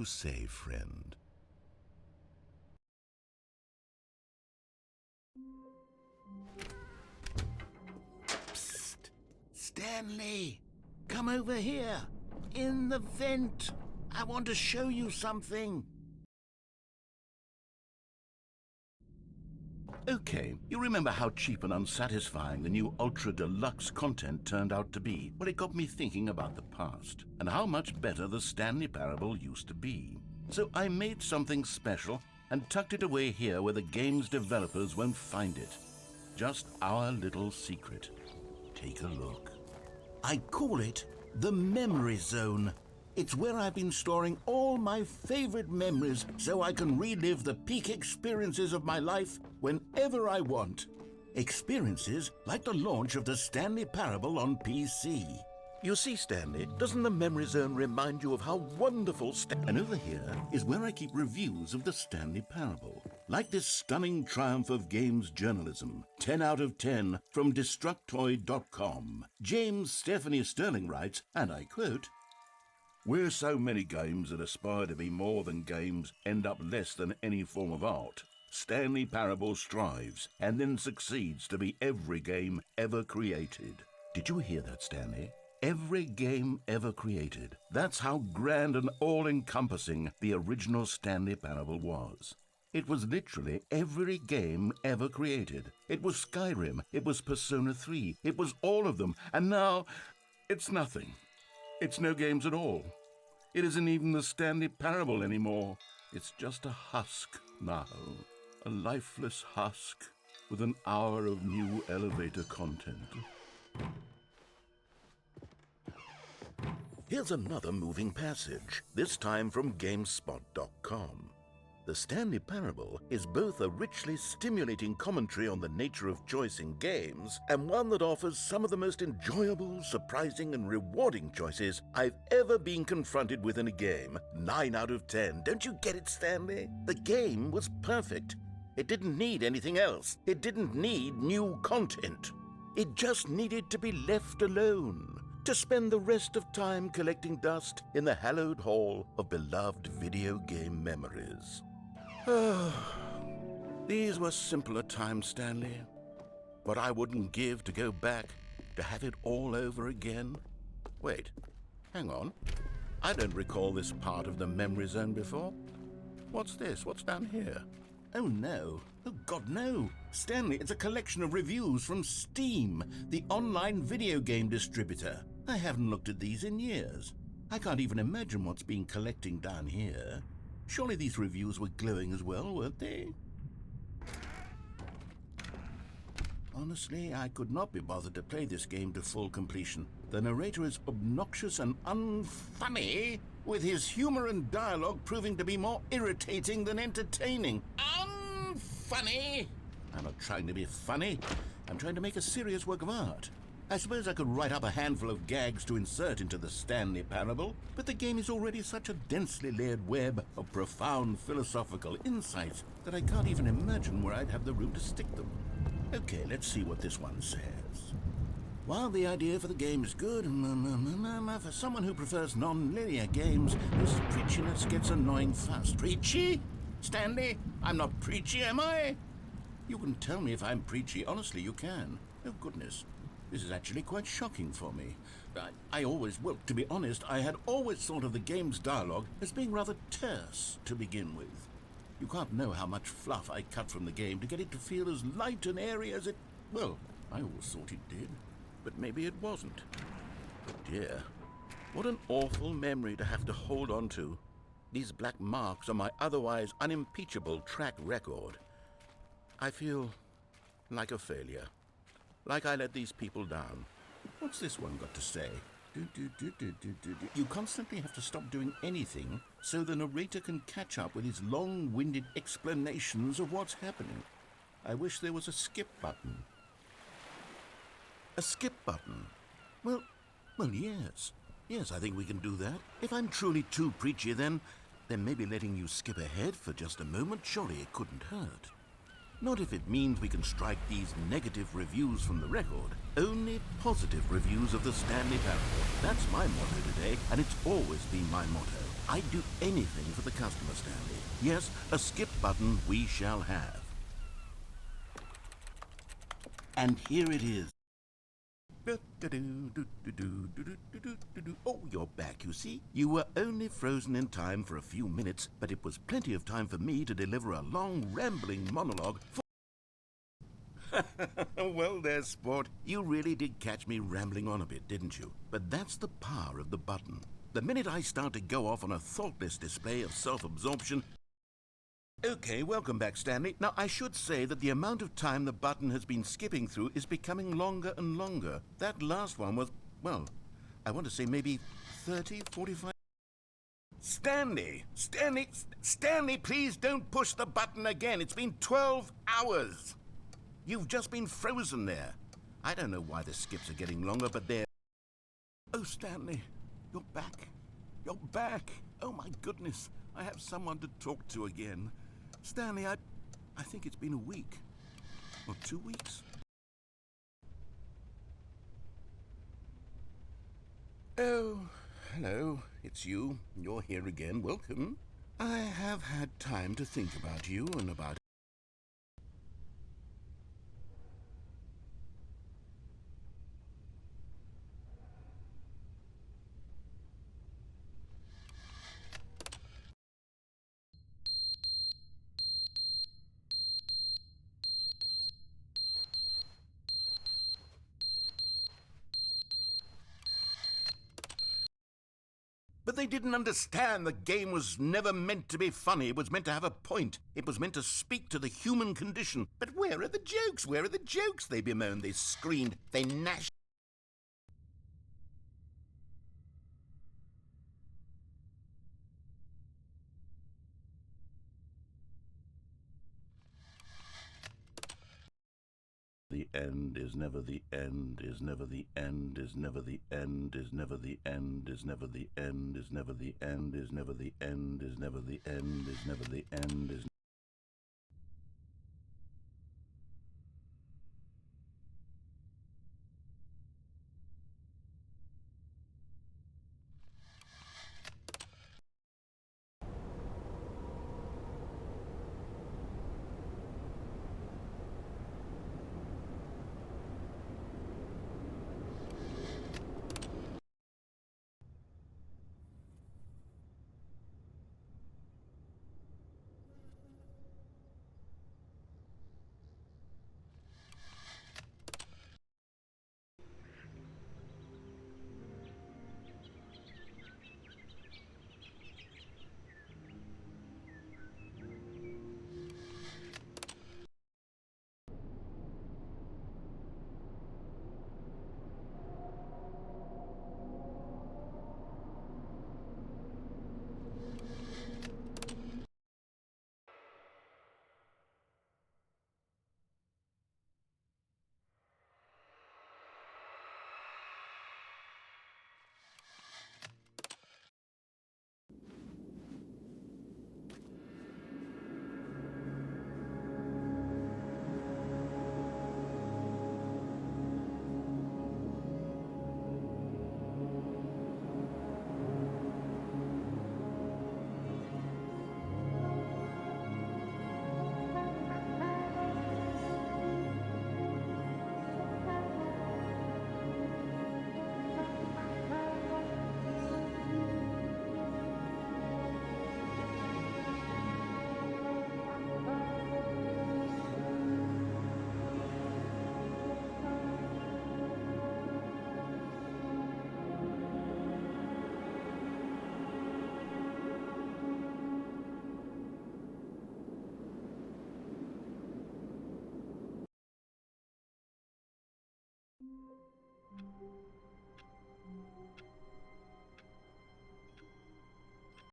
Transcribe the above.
you say, friend? Psst! Stanley! Come over here! In the vent! I want to show you something! Okay, you remember how cheap and unsatisfying the new Ultra Deluxe content turned out to be? Well, it got me thinking about the past, and how much better the Stanley Parable used to be. So I made something special and tucked it away here where the game's developers won't find it. Just our little secret. Take a look. I call it the Memory Zone. It's where I've been storing all my favorite memories so I can relive the peak experiences of my life whenever I want. Experiences like the launch of the Stanley Parable on PC. You see, Stanley, doesn't the Memory Zone remind you of how wonderful And over here is where I keep reviews of the Stanley Parable. Like this stunning triumph of games journalism, 10 out of 10 from Destructoid.com. James Stephanie Sterling writes, and I quote, "Where so many games that aspire to be more than games end up less than any form of art, Stanley Parable strives and then succeeds to be every game ever created." Did you hear that, Stanley? Every game ever created. That's how grand and all-encompassing the original Stanley Parable was. It was literally every game ever created. It was Skyrim, it was Persona 3, it was all of them, and now it's nothing. It's no games at all. It isn't even the Stanley Parable anymore. It's just a husk now. A lifeless husk with an hour of new elevator content. Here's another moving passage, this time from GameSpot.com. The Stanley Parable is both a richly stimulating commentary on the nature of choice in games and one that offers some of the most enjoyable, surprising, and rewarding choices I've ever been confronted with in a game. 9 out of 10. Don't you get it, Stanley? The game was perfect. It didn't need anything else. It didn't need new content. It just needed to be left alone, to spend the rest of time collecting dust in the hallowed hall of beloved video game memories. These were simpler times, Stanley. What I wouldn't give to go back, to have it all over again. Wait, hang on. I don't recall this part of the Memory Zone before. What's this? What's down here? Oh no. Oh God, no. Stanley, it's a collection of reviews from Steam, the online video game distributor. I haven't looked at these in years. I can't even imagine what's been collecting down here. Surely these reviews were glowing as well, weren't they? Honestly, I could not be bothered to play this game to full completion. The narrator is obnoxious and unfunny, with his humor and dialogue proving to be more irritating than entertaining. Unfunny? I'm not trying to be funny. I'm trying to make a serious work of art. I suppose I could write up a handful of gags to insert into the Stanley Parable, but the game is already such a densely layered web of profound philosophical insights that I can't even imagine where I'd have the room to stick them. Okay, let's see what this one says. While the idea for the game is good, for someone who prefers non-linear games, this preachiness gets annoying fast. Preachy? Stanley, I'm not preachy, am I? You can tell me if I'm preachy. Honestly, you can. Oh, goodness. This is actually quite shocking for me. Well, to be honest, I had always thought of the game's dialogue as being rather terse to begin with. You can't know how much fluff I cut from the game to get it to feel as light and airy as it... Well, I always thought it did, but maybe it wasn't. But dear, what an awful memory to have to hold on to. These black marks on my otherwise unimpeachable track record. I feel like a failure. Like I let these people down. What's this one got to say? You constantly have to stop doing anything so the narrator can catch up with his long-winded explanations of what's happening. I wish there was a skip button. A skip button? Well, yes. Yes, I think we can do that. If I'm truly too preachy, then maybe letting you skip ahead for just a moment, surely it couldn't hurt. Not if it means we can strike these negative reviews from the record. Only positive reviews of the Stanley Parable. That's my motto today, and it's always been my motto. I'd do anything for the customer, Stanley. Yes, a skip button we shall have. And here it is. Oh, you're back, you see. You were only frozen in time for a few minutes, but it was plenty of time for me to deliver a long, rambling monologue for... Well there, sport. You really did catch me rambling on a bit, didn't you? But that's the power of the button. The minute I start to go off on a thoughtless display of self-absorption... Okay, welcome back, Stanley. Now, I should say that the amount of time the button has been skipping through is becoming longer and longer. That last one was, well, I want to say maybe 30, 45... Stanley, please don't push the button again. It's been 12 hours. You've just been frozen there. I don't know why the skips are getting longer, but they're... Oh, Stanley, you're back. You're back. Oh, my goodness. I have someone to talk to again. Stanley, I think it's been a week. Or 2 weeks. Oh, hello. It's you. You're here again. Welcome. I have had time to think about you and about... But they didn't understand the game was never meant to be funny. It was meant to have a point. It was meant to speak to the human condition. But where are the jokes? Where are the jokes? They bemoaned, they screamed, they gnashed. The end is never the end, is never the end, is never the end, is never the end, is never the end, is never the end, is never the end, is never the end, is never the end, is...